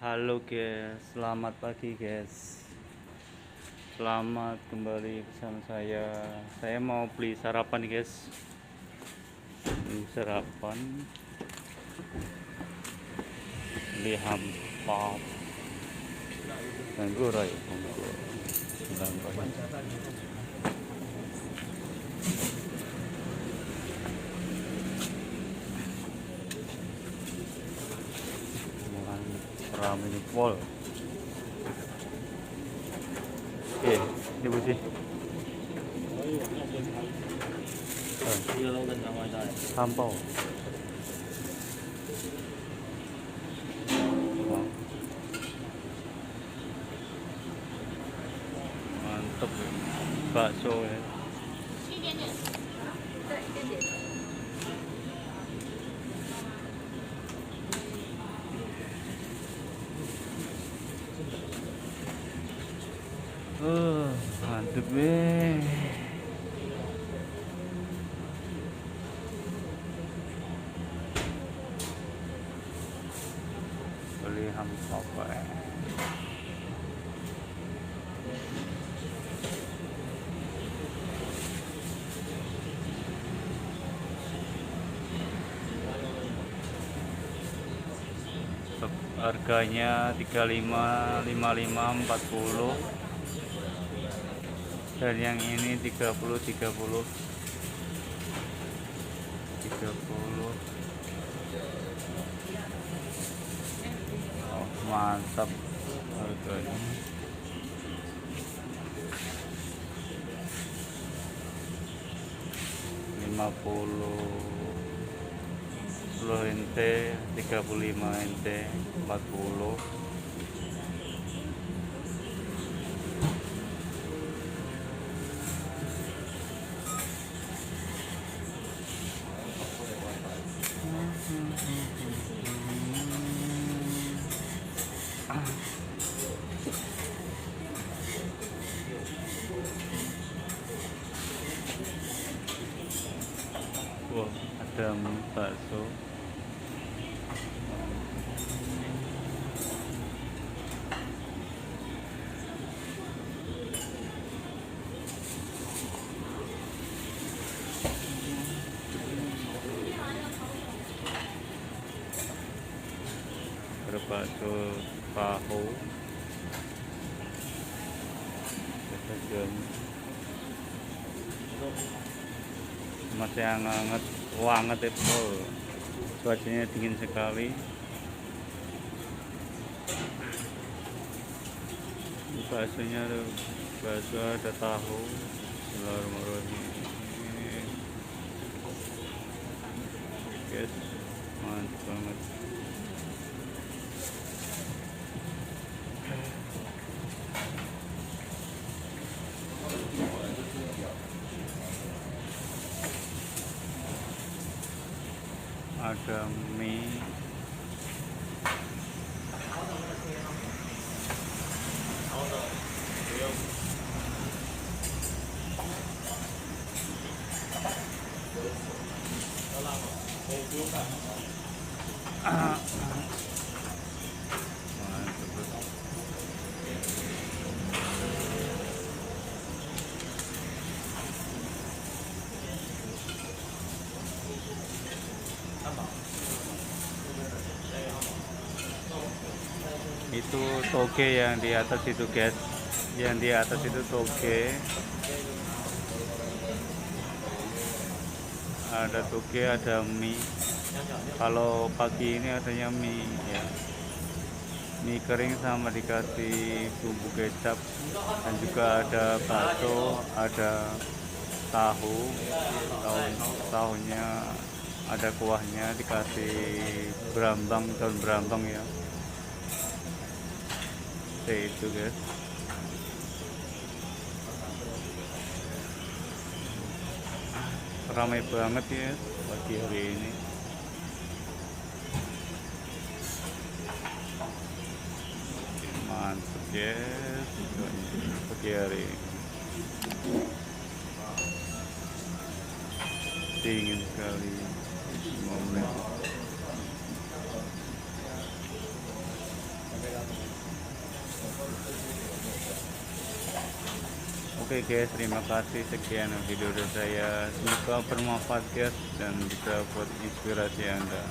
Halo guys, selamat pagi guys. Selamat kembali bersama saya. Saya mau beli sarapan nih guys. Beli sarapan, beli hampat dan gurai. Ramai pol. Oke, ini bersih. Hampau. Mantap, bakso ya. Mantap nih. Beli hampau ya. Harganya 35, 55, 40 dan yang ini 30, 30. Oh, mantap harganya. 50 ente, 35 ente, 40. Wah, ada bakso. Bakso tahu masih hangat banget itu, cuacanya dingin sekali. Baksonya ada, bakso ada tahu, Bismillahirrahmanirrahim. Guys, mantap banget. Ada mie, itu toge yang di atas itu guys, yang di atas itu toge, ada toge, ada mie. Kalau pagi ini adanya mie ya, mie kering sama dikasih bumbu kecap, dan juga ada bakso, ada tahu, tahunya ada kuahnya, dikasih berambang, daun berambang ya. Itu guys, ramai banget ya pagi hari ini. Mantap guys, pagi hari ini dingin sekali. Momen Oke guys, terima kasih sekian video dari saya. Semoga bermanfaat guys dan bisa buat inspirasi Anda.